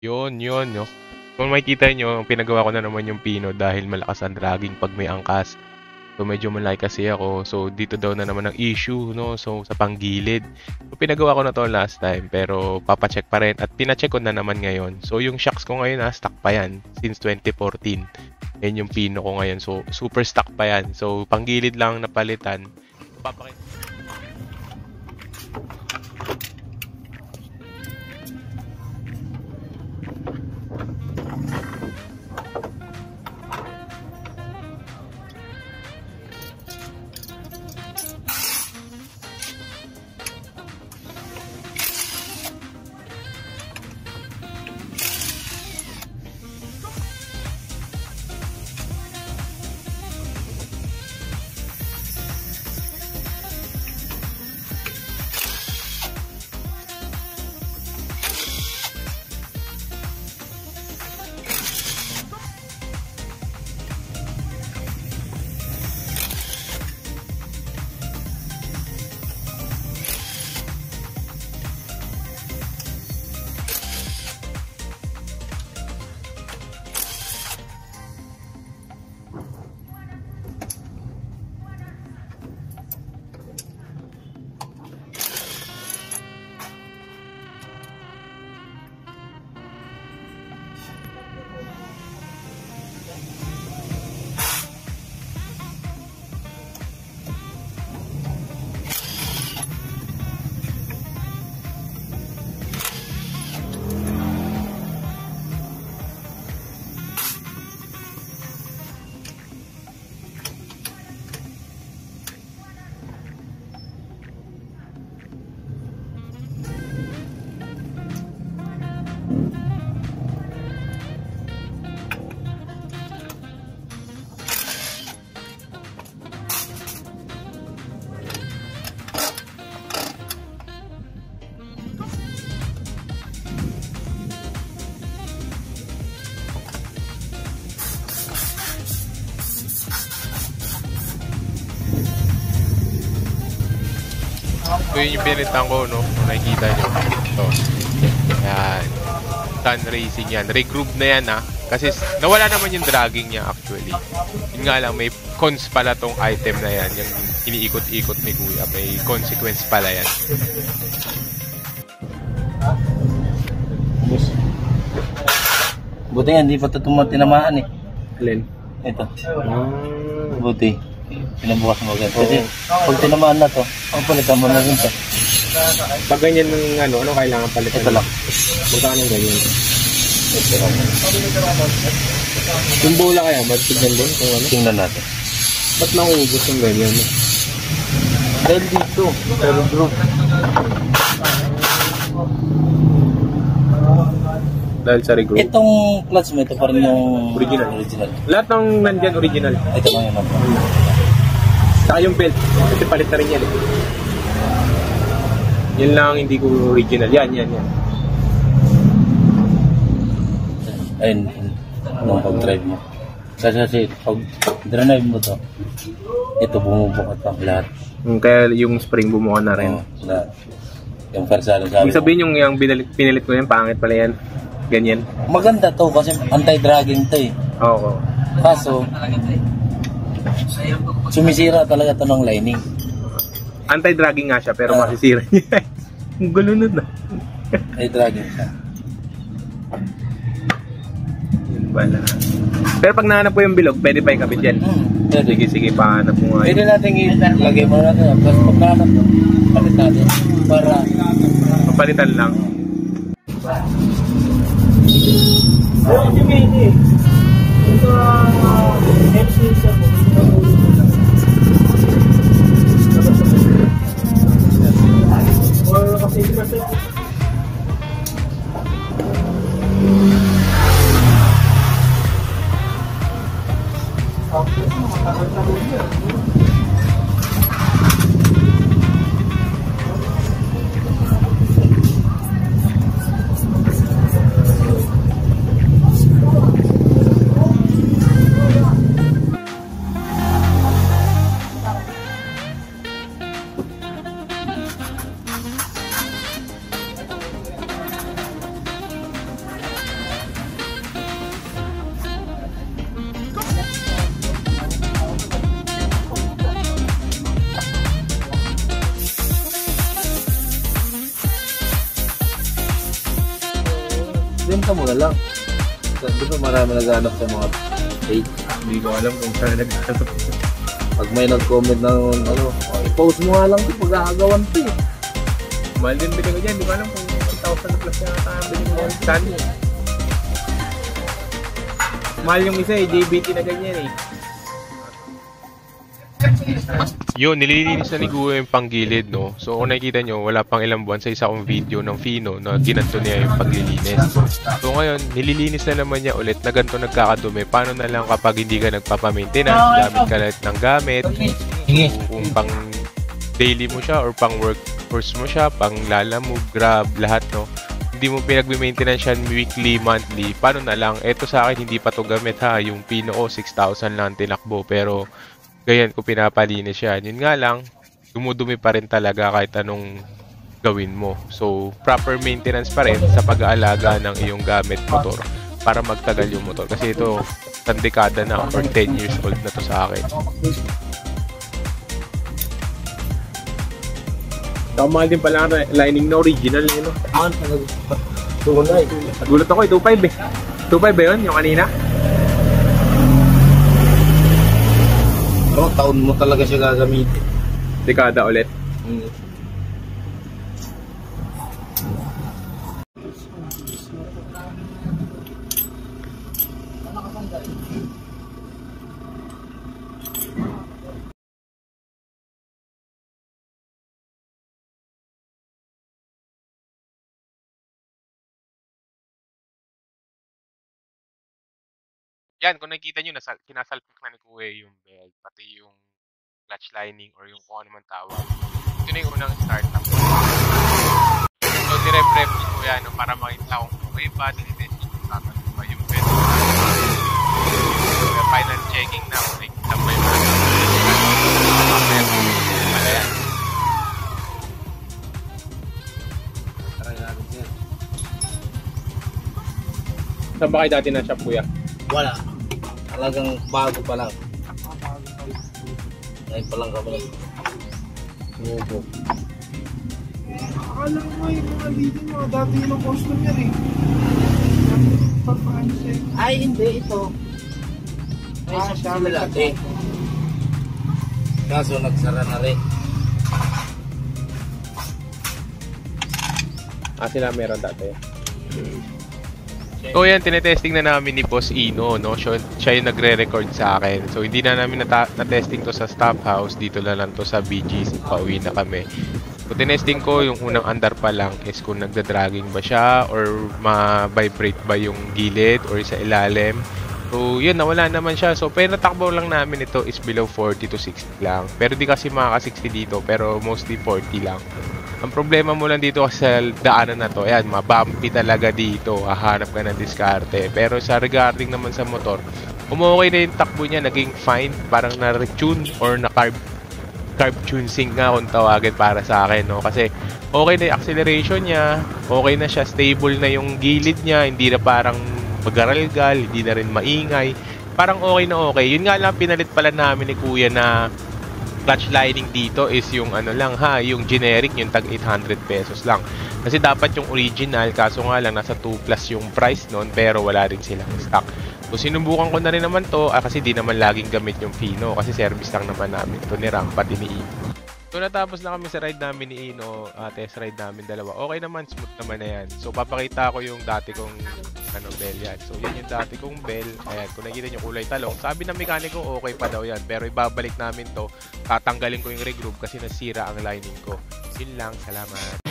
Yun, no. Kung makikita nyo, pinagawa ko na naman yung pino dahil malakas ang dragging pag may angkas. So medyo malaki kasi ako. So dito daw na naman ang issue, no? So sa panggilid. So pinagawa ko na to last time pero papacheck pa rin at pinacheck ko na naman ngayon. So yung shocks ko ngayon stock pa yan since 2014. Yan yung pino ko ngayon. So super stock pa yan. So panggilid lang napalitan. Papakita. So yun yung pinilitan ko, no? Kung nakikita nyo. So, yan. Sun racing yan. Regroup na yan, ha? Kasi nawala naman yung dragging niya actually. Yun nga lang, may cons pala tong item na yan. Yung iniikot-ikot ni Kuya. May consequence pala yan. Buti nga, hindi pa ito tinamaan eh. Alin? Ito. Buti. Pinabukas mo agad. Kasi pag tinamaan na to, ang palitan mo na rin to. Pag ganyan ng ano kailangan palitan? Ito lang. Magkano ganyan? Ito lang. Yung bola kaya, magtignan din kung ano? Tingnan natin. Ba't nauubos yung ganyan? Dahil dito, pero group. Dahil sa regroup? Itong clutch mo, ito pa rin yung original. Lahat ng nandyan original. Ito lang yung number. Saka yung belt, kasi palit na rin yan. Yan lang hindi ko original. Yan. Ayun, nung pag-drive mo. Kasi pag drive mo to, ito bumubukat pa lahat. Kaya yung spring bumuka na rin. Lahat. Yung persado sabi mo. Sabihin yung pinilit ko yan, pangit pala yan. Ganyan. Maganda to kasi anti-dragging to eh. Oo. Kaso, sumisira talaga to ng lining. Anti-dragging nga siya pero masisira niya. Ang gulo nun na. Anti-dragging siya. Yun pala. Pero pag nahanap ko yung bilog, pwede pa ikabit yan. Sige, pahanap mo nga. Pwede natin ilagay mo natin. Tapos pag nahanap mo, palit natin. Para mapalitan lang. lang. Di ba marami naghanap sa mga page? Hindi ko alam kung saan naghanap. Pag may nag-comment ng ano, i-post mo nga lang ito pag aagawan ito eh. Mahal din bilhin ko dyan. Hindi ko alam kung 1,000 plus na bilhin ko saan. Mahal yung isa eh, JBT na ganyan eh. Yun, nililinis na ni Kuya yung panggilid, no? So, kung nakikita nyo, wala pang ilang buwan sa isa kong video ng Fino na ginanto niya yung paglilinis. So, ngayon, nililinis na naman niya ulit na ganito nagkakadumi. Paano na lang kapag hindi ka nagpapamaintenance, gamit ka lahat ng gamit, kung pang daily mo siya or pang workforce mo siya, pang lala mo, grab, lahat, no? Hindi mo pinag-maintenance yan weekly, monthly. Paano na lang? Eto sa akin, hindi pa to gamit ha. Yung Pino ko, 6,000 lang tinakbo. Pero, ganyan ko pinapalinis yan. Yun nga lang, dumudumi pa rin talaga kahit anong gawin mo. So, proper maintenance pa rin sa pag-aalaga ng iyong gamit motor para magtagal yung motor. Kasi ito, isang dekada na or 10 years old na to sa akin. Kamahal din pala ang lining na original, no? Tunay. Gulat ako, 2.5 eh. 2.5 ba yun, yung kanina? Pero taon mo talaga siya gagamitin. Dekada ulit. Yan, kung nakikita nyo, kinasalpak na ni Kuya yung belt, pati yung clutch lining or yung kung ano man tawag. Ito na yung unang startup. So, direp-rep ni Kuya no, para makita kung okay ba, tinitest yung tatalo ba yung belt. So, final checking na kung nakikita ba yung belt. Wala yan. Saan ba kayo dati na shop, Kuya? Wala. Talagang bago pa lang. Ngayon pa lang kami nag-nubo. Akala ko nga yung mga dito mga dati yung custom yan eh. Ay, hindi. Ito. Ay, sila dati. Kaso nagsara na rin. Sila meron dati. So yan, tinetesting na namin ni Boss Ino, no? Siya yung nagre-record sa akin. So hindi na namin na-testing to sa staff house, dito na lang to sa BGC, pauwi na kami. So tinesting ko, yung unang andar pa lang is kung nagda-dragging ba siya or ma-vibrate ba yung gilid or sa ilalim. So yun, nawala naman siya. So pero natakbo lang namin ito is below 40 to 60 lang. Pero di kasi makaka-60 dito, pero mostly 40 lang. Ang problema mo lang dito kasi sa daanan na to, ayan, mabumpy talaga dito, hahanap ka ng diskarte. Pero sa regarding naman sa motor, umukay na yung takbo niya, naging fine, parang na-retune or na-carb tune sync nga kung tawagin para sa akin, no? Kasi okay na yung acceleration niya, okay na siya, stable na yung gilid niya, hindi na parang magaralgal, hindi na rin maingay, parang okay na okay. Yun nga lang, pinalit pala namin ni Kuya na clutch lining dito is yung ano lang ha, yung generic, yung tag 800 pesos lang. Kasi dapat yung original, kaso nga lang nasa 2 plus yung price nun, pero wala rin silang stock. So sinubukan ko na rin naman to, kasi di naman laging gamit yung Fino, kasi service lang naman namin to ni Ram, pati ni Ino. So natapos na kami sa ride namin ni Ino, test ride namin dalawa. Okay naman, smooth naman na yan. So papakita ko yung dati kong bell yan. So yan yung dati kong bell. Ayan, kung nakikita nyo kulay talong. Sabi ng mekaniko, okay pa daw yan. Pero ibabalik namin to, tatanggalin ko yung regroove kasi nasira ang lining ko. Yun lang, salamat.